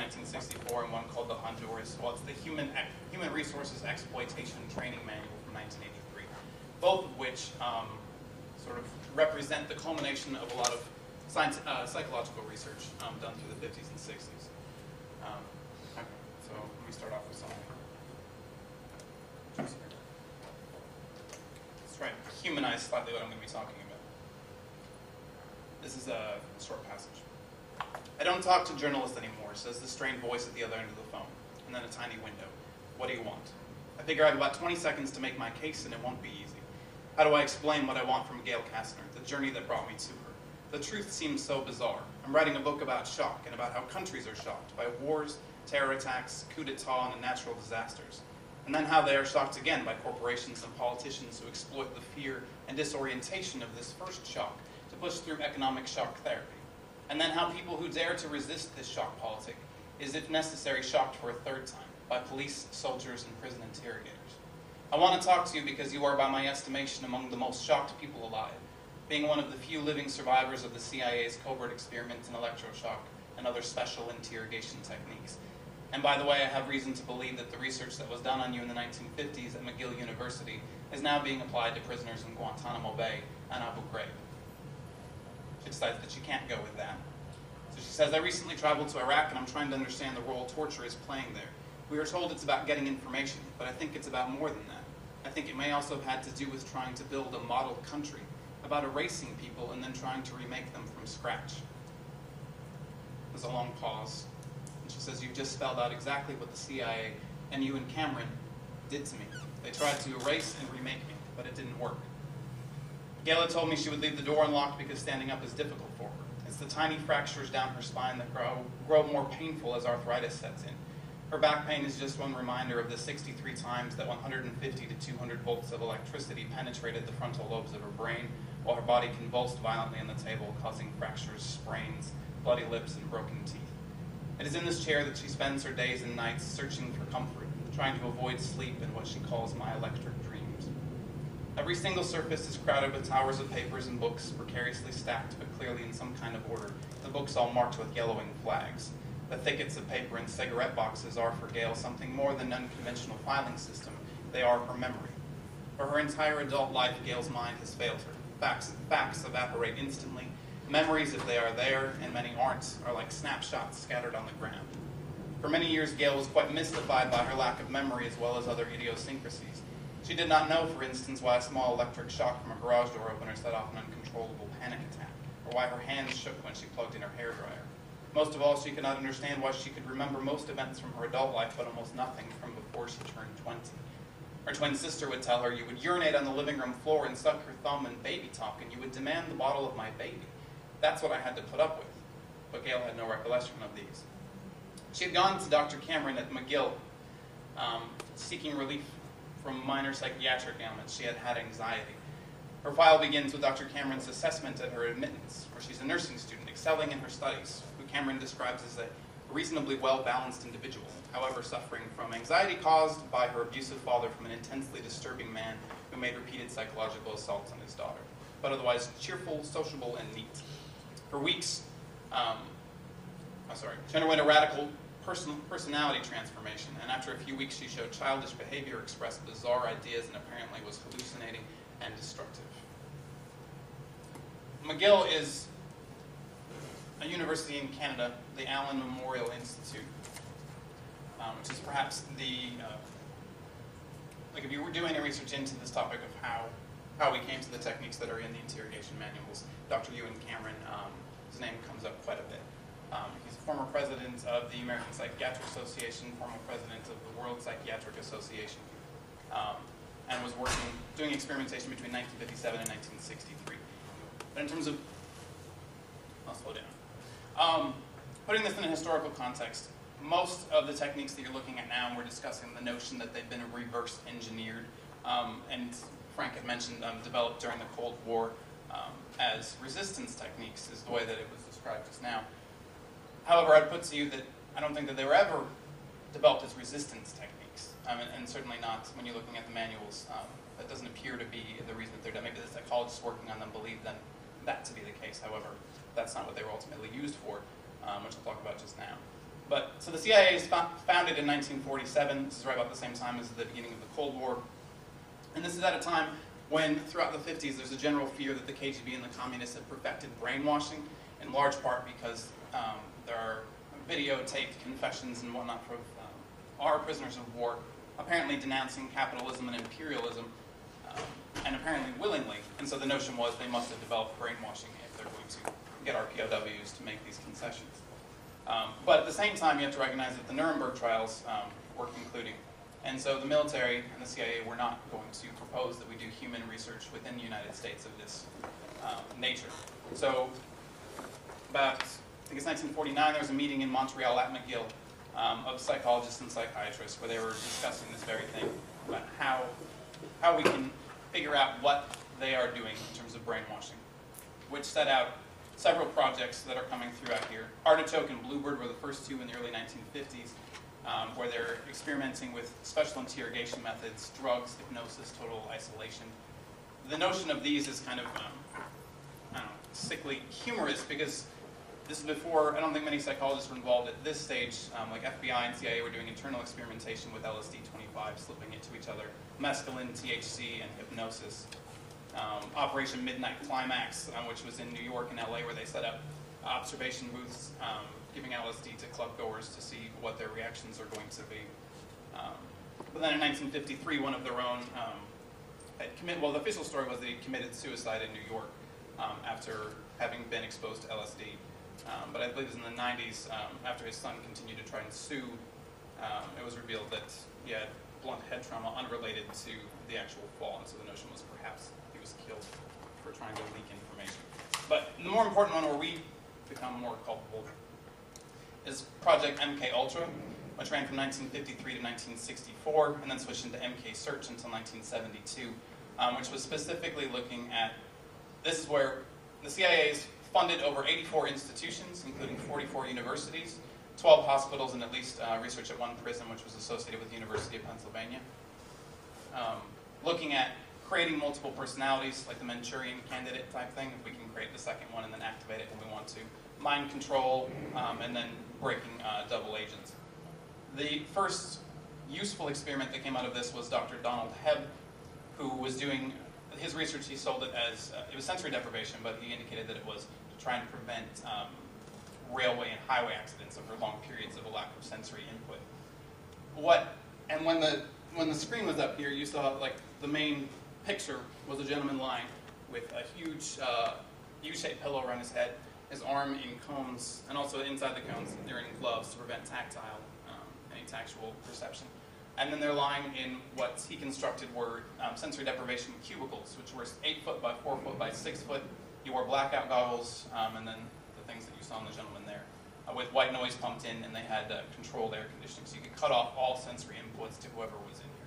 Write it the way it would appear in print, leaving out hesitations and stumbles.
1964 and one called the Honduras. Well, it's the Human Resources Exploitation Training Manual from 1983, both of which sort of represent the culmination of a lot of psychological research done through the 50s and 60s. Okay, so let me start off with something. Let's try and humanize slightly what I'm going to be talking about. This is a short passage. I don't talk to journalists anymore, says the strained voice at the other end of the phone, and then a tiny window. What do you want? I figure I have about 20 seconds to make my case, and it won't be easy. How do I explain what I want from Gail Kastner, the journey that brought me to her? The truth seems so bizarre. I'm writing a book about shock and about how countries are shocked by wars, terror attacks, coup d'etat, and natural disasters. And then how they are shocked again by corporations and politicians who exploit the fear and disorientation of this first shock to push through economic shock therapy. And then how people who dare to resist this shock politic is, if necessary, shocked for a third time by police, soldiers, and prison interrogators. I want to talk to you because you are, by my estimation, among the most shocked people alive, being one of the few living survivors of the CIA's covert experiments in electroshock and other special interrogation techniques. And by the way, I have reason to believe that the research that was done on you in the 1950s at McGill University is now being applied to prisoners in Guantanamo Bay and Abu Ghraib. She decides that she can't go with that. So she says, I recently traveled to Iraq and I'm trying to understand the role torture is playing there. We are told it's about getting information, but I think it's about more than that. I think it may also have had to do with trying to build a model country, about erasing people and then trying to remake them from scratch. There's a long pause. And she says, you've just spelled out exactly what the CIA and you and Cameron did to me. They tried to erase and remake me, but it didn't work. Gail had told me she would leave the door unlocked because standing up is difficult for her. It's the tiny fractures down her spine that grow more painful as arthritis sets in. Her back pain is just one reminder of the 63 times that 150 to 200 volts of electricity penetrated the frontal lobes of her brain, while her body convulsed violently on the table, causing fractures, sprains, bloody lips, and broken teeth. It is in this chair that she spends her days and nights searching for comfort, trying to avoid sleep in what she calls my electric dreams. Every single surface is crowded with towers of papers and books, precariously stacked but clearly in some kind of order, the books all marked with yellowing flags. The thickets of paper and cigarette boxes are for Gail something more than an unconventional filing system. They are her memory. For her entire adult life, Gail's mind has failed her. Facts evaporate instantly. Memories, if they are there, and many aren't, are like snapshots scattered on the ground. For many years, Gail was quite mystified by her lack of memory as well as other idiosyncrasies. She did not know, for instance, why a small electric shock from a garage door opener set off an uncontrollable panic attack, or why her hands shook when she plugged in her hairdryer. Most of all, she could not understand why she could remember most events from her adult life, but almost nothing from before she turned 20. Her twin sister would tell her, you would urinate on the living room floor and suck your thumb and baby talk, and you would demand the bottle of my baby. That's what I had to put up with. But Gail had no recollection of these. She had gone to Dr. Cameron at McGill, seeking relief from minor psychiatric ailments. She had had anxiety. Her file begins with Dr. Cameron's assessment at her admittance, where she's a nursing student excelling in her studies, who Cameron describes as a reasonably well-balanced individual, however suffering from anxiety caused by her abusive father from an intensely disturbing man who made repeated psychological assaults on his daughter, but otherwise cheerful, sociable, and neat. For weeks, she underwent a radical personality transformation, and after a few weeks she showed childish behavior, expressed bizarre ideas, and apparently was hallucinating and destructive. McGill is a university in Canada, the Allen Memorial Institute, which is perhaps the, if you were doing any research into this topic of how we came to the techniques that are in the interrogation manuals, Dr. Ewan Cameron, his name comes up quite a bit. He's former president of the American Psychiatric Association, former president of the World Psychiatric Association, and was doing experimentation between 1957 and 1963. But in terms of, I'll slow down. Putting this in a historical context, most of the techniques that you're looking at now, and we're discussing the notion that they've been reverse engineered, and Frank had mentioned developed during the Cold War as resistance techniques, is the way that it was described just now. However, I'd put to you that I don't think that they were ever developed as resistance techniques, and certainly not when you're looking at the manuals. That doesn't appear to be the reason that they're done. Maybe the psychologists working on them believe that to be the case. However, that's not what they were ultimately used for, which I'll talk about just now. So the CIA is founded in 1947. This is right about the same time as the beginning of the Cold War. And this is at a time when, throughout the 50s, there's a general fear that the KGB and the communists have perfected brainwashing, in large part because there are videotaped confessions and whatnot from our prisoners of war, apparently denouncing capitalism and imperialism, and apparently willingly. And so the notion was they must have developed brainwashing if they're going to get our POWs to make these concessions. But at the same time, you have to recognize that the Nuremberg trials were concluding. And so the military and the CIA were not going to propose that we do human research within the United States of this nature. So about, I think it's 1949, there was a meeting in Montreal at McGill of psychologists and psychiatrists where they were discussing this very thing, about how we can figure out what they are doing in terms of brainwashing, which set out several projects that are coming throughout here. Artichoke and Bluebird were the first two in the early 1950s, where they're experimenting with special interrogation methods, drugs, hypnosis, total isolation. The notion of these is kind of, I don't know, sickly humorous, because this is before, I don't think many psychologists were involved at this stage, like FBI and CIA were doing internal experimentation with LSD-25, slipping it to each other, mescaline, THC, and hypnosis. Operation Midnight Climax, which was in New York and LA, where they set up observation booths, giving LSD to club goers to see what their reactions are going to be. But then in 1953, one of their own had committed, well, the official story was that he committed suicide in New York after having been exposed to LSD. But I believe it was in the 90s, after his son continued to try and sue, it was revealed that he had blunt head trauma unrelated to the actual fall, and so the notion was perhaps he was killed for trying to leak information. But the more important one, where we become more culpable, is Project MK Ultra, which ran from 1953 to 1964, and then switched into MK Search until 1972, which was specifically looking at, this is where the CIA's funded over 84 institutions, including 44 universities, 12 hospitals, and at least research at one prison, which was associated with the University of Pennsylvania. Looking at creating multiple personalities, like the Manchurian candidate type thing, if we can create the second one and then activate it when we want to. Mind control, and then breaking double agents. The first useful experiment that came out of this was Dr. Donald Hebb, who was doing his research. He sold it as, it was sensory deprivation, but he indicated that it was to try and prevent railway and highway accidents over long periods of a lack of sensory input. And when the screen was up here, you saw like the main picture was a gentleman lying with a huge U-shaped pillow around his head, his arm in cones, and also inside the cones they're in gloves to prevent any tactual perception. And then they're lying in what he constructed were sensory deprivation cubicles, which were 8 foot by 4 foot by 6 foot. You wore blackout goggles, and then the things that you saw in the gentleman there, with white noise pumped in, and they had controlled air conditioning, so you could cut off all sensory inputs to whoever was in here.